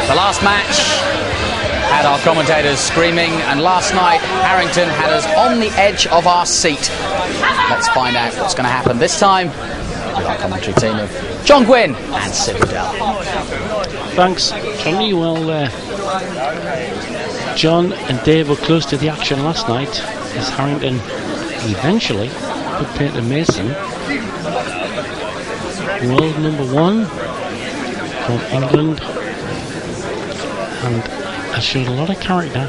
The last match had our commentators screaming, and last night Harrington had us on the edge of our seat. Let's find out what's going to happen this time with our commentary team of John Gwynn and Sid Riddell. Thanks, Johnny. Well, John and Dave were close to the action last night as Harrington eventually put Peter Mason, world number 1 from England, and has showed a lot of character.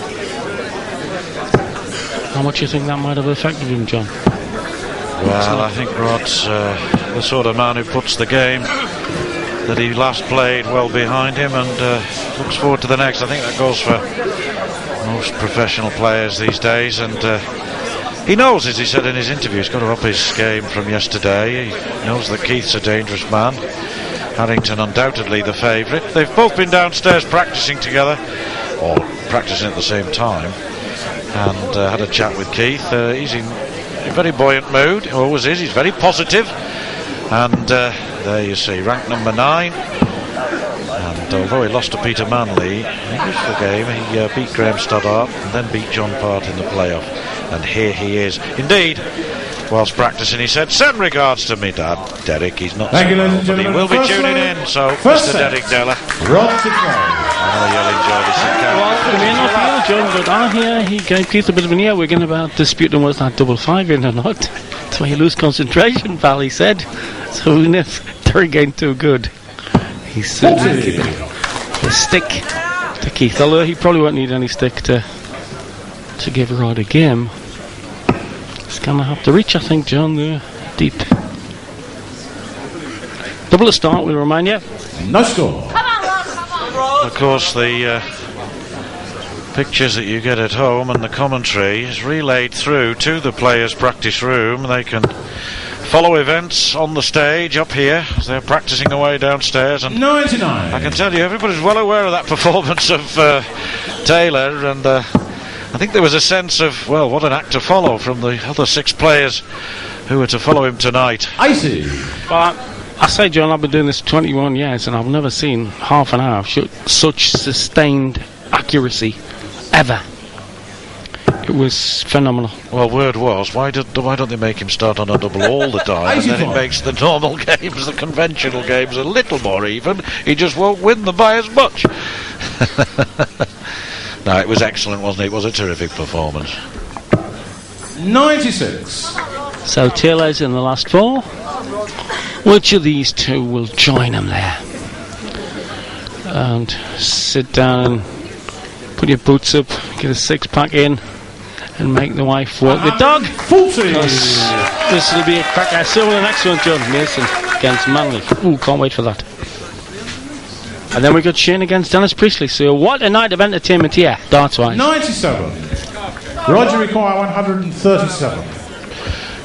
How much do you think that might have affected him, John? Well, I think Rod's the sort of man who puts the game that he last played well behind him and looks forward to the next. I think that goes for most professional players these days, and he knows, as he said in his interview, he's got to up his game from yesterday. He knows that Keith's a dangerous man. Harrington undoubtedly the favourite. They've both been downstairs practising together, or practising at the same time, and had a chat with Keith. He's in a very buoyant mood, he always is. He's very positive, and there you see, ranked number 9. And although he lost to Peter Manley in the initial game, he beat Graham Stoddart and then beat John Part in the playoff. And here he is. Indeed, whilst practising, he said, "Send regards to me dad, Derek." He's not Thank you, well, ladies and but he gentlemen. will be tuning in. So, First Mr. set. Derek Della, Rod to I know you'll enjoy this encounter. Well, we may not know, John, but I hear he gave Keith a bit of an ear. We're going about disputing was that 5-5 in or not. That's why you lose concentration, pal, he said. So even if Derek ain't too good, he's certainly keeping the stick to Keith. Although he probably won't need any stick to give Rod a game. He's going to have to reach, I think, John, there, deep. Double to start, we'll remind you. No score. Of course, the pictures that you get at home and the commentary is relayed through to the players' practice room. They can follow events on the stage up here as they're practising away downstairs. And 99. I can tell you, everybody's well aware of that performance of Taylor, and I think there was a sense of, well, what an act to follow from the other 6 players who were to follow him tonight. 80. But I say, John, I've been doing this 21 years and I've never seen half an hour of such sustained accuracy ever. It was phenomenal. Well, word was, why don't they make him start on a double all the time? And then it makes the normal games, the conventional games, a little more even. He just won't win them by as much. No, it was excellent, wasn't it? It was a terrific performance. 96. So Taylor's in the last 4. Which of these 2 will join him there? And sit down and put your boots up, get a 6-pack in, and make the wife work the dog. 40. This will be a cracker. So the next one, John Mason against Manley. Ooh, can't wait for that. And then we got Shane against Dennis Priestley. So what a night of entertainment here, darts-wise. 97. Roger require 137.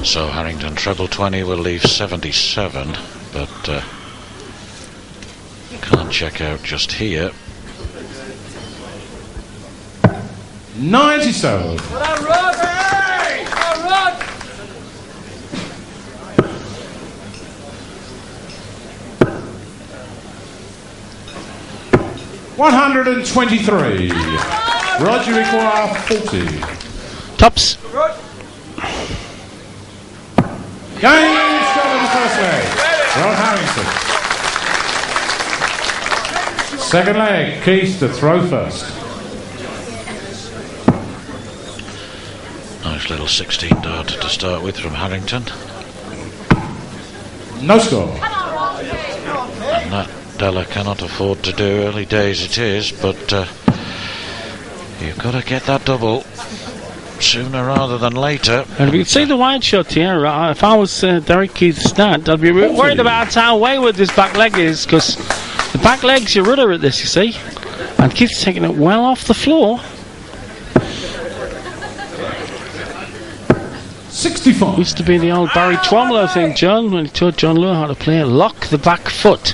So Harrington treble 20 will leave 77, but can't check out just here. 97. $123. Roger require 40. Tops. Game shot in the first leg. Rod Harrington. Second leg, Keith to throw first. Nice little 16 dart to start with from Harrington. No score. And that Della cannot afford to do. Early days it is, but you've got to get that double sooner rather than later. And if you see the wide shot here, if I was Derek Keith's dad, I'd be worried about how wayward this back leg is, because the back leg's your rudder at this, you see. And Keith's taking it well off the floor. 65. Used to be the old Barry Twomlow thing, John, when he taught John Lowe how to play lock the back foot.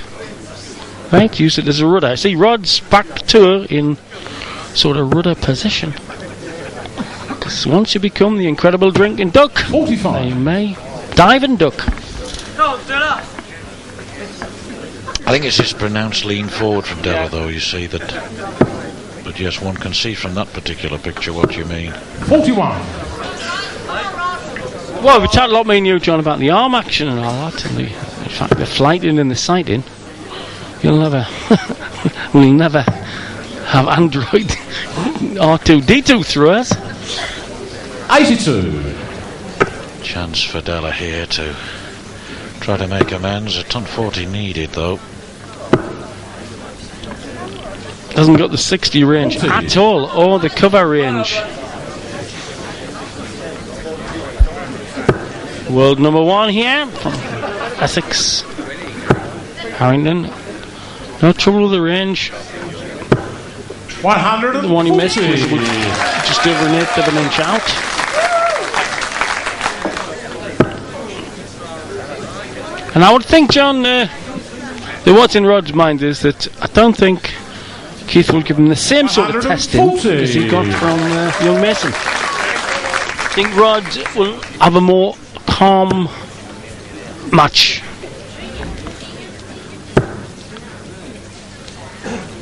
Right, use it as a rudder. See, Rod's back to her in sort of rudder position. Because once you become the incredible drinking duck, 45. they may dive and duck. I think it's his pronounced lean forward from Della, though, you see that. But yes, one can see from that particular picture what you mean. 41. Well, we chat a lot, me and you, John, about the arm action and all that, and in fact, the flighting and the sighting. You'll never have Android R2D2 through us. 82. Chance for Della here to try to make amends. A ton 40 needed, though. Hasn't got the 60 range at all, or the cover range. World number 1 here from Essex. Harrington. No trouble with the range. 100. The one he missed was just over an eighth of an inch out. And I would think, John, what's in Rod's mind is that I don't think Keith will give him the same sort of testing as he got from young Mason. I think Rod will have a more calm match.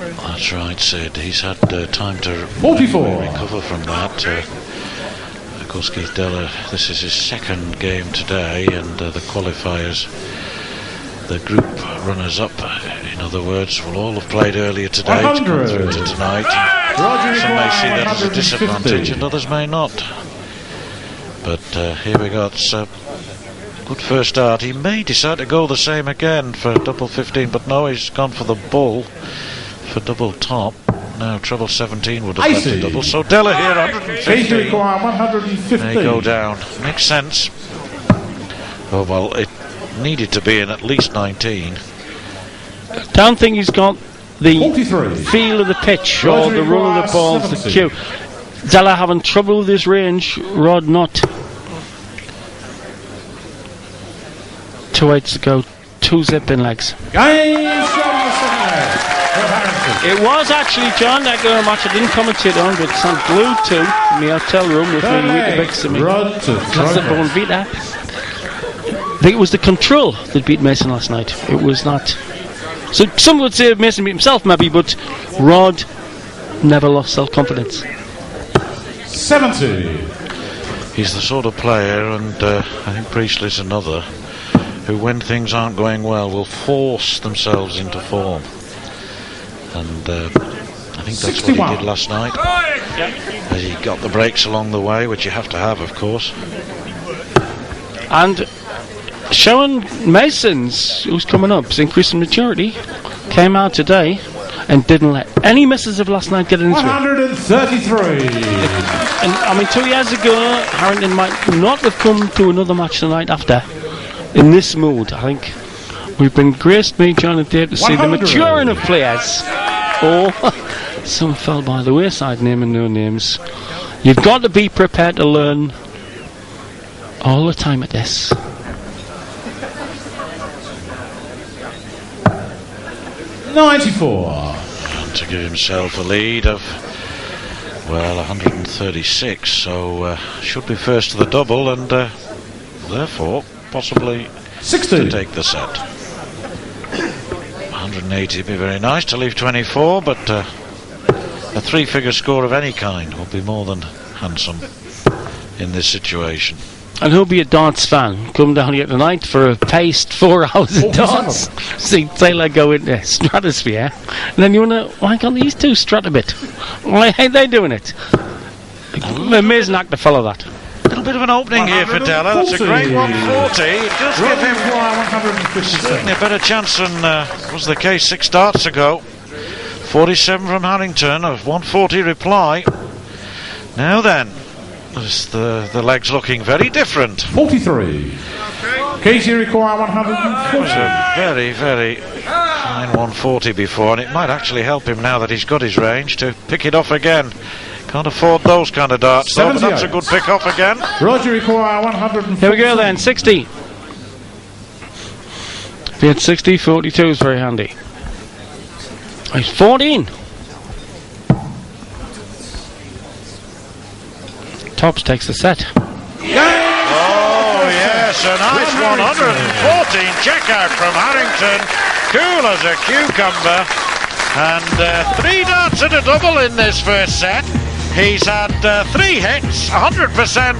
That's right, Sid. He's had time to 44. recover from that. Of course, Keith Della, this is his second game today, and the qualifiers, the group runners-up, in other words, will all have played earlier today to come through to tonight. Some may see that as a disadvantage, and others may not. But here we got good first start. He may decide to go the same again for double 15, but no, he's gone for the bull for double top. Now treble 17 would have led to double. So Della here 150. 150. They go down. Makes sense. Oh well, it needed to be in at least 19. Don't think he's got the 43. feel of the pitch or the run of the balls, the cue. Della having trouble with his range, Rod not. 2 8s to go, 2 zip-in legs. It was actually, John, that girl match I didn't commentate on, but some glued to in the hotel room with me with the big semi. That's the bone beat that. I think it was the control that beat Mason last night. It was not. So some would say Mason beat himself maybe, but Rod never lost self-confidence. 70. He's the sort of player, and I think Priestley's another, who when things aren't going well will force themselves into form. And I think that's 61. What he did last night. As he got the breaks along the way, which you have to have, of course. And Sharon Mason's, who's coming up, is increasing maturity, came out today and didn't let any misses of last night get into it. 133. And I mean, 2 years ago, Harrington might not have come to another match the night after in this mood. I think we've been graced, me, John, and Dave, to see the maturing of players. Or some fell by the wayside, naming no names. You've got to be prepared to learn all the time at this. And to give himself a lead of, well, 136, so should be first to the double, and therefore possibly 60 to take the set. 180 would be very nice to leave 24, but a 3-figure score of any kind will be more than handsome in this situation. And who'll be a darts fan? Come down here tonight for a paced 4 hours of darts. See Taylor go into stratosphere. And then you wonder, why can't these two strut a bit? Why ain't they doing it? Amazing act to follow that. A little bit of an opening here for Della. That's a great 140. It does give him certainly a better chance than was the case 6 darts ago. 47 from Harrington, a 140 reply. Now then, the legs looking very different. 43. Casey require 140. It was a very, very fine 140 before, and it might actually help him now that he's got his range to pick it off again. Can't afford those kind of darts, though, but that's a good pick off again. Roger require 140. Here we go then, 60. If he had 60, 42 is very handy. He's 14. Tops takes the set. Oh yes, Yes, a nice 114 checkout from Harrington. Cool as a cucumber. And 3 darts and a double in this first set. He's had 3 hits, 100%,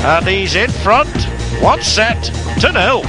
and he's in front, 1 set to 0.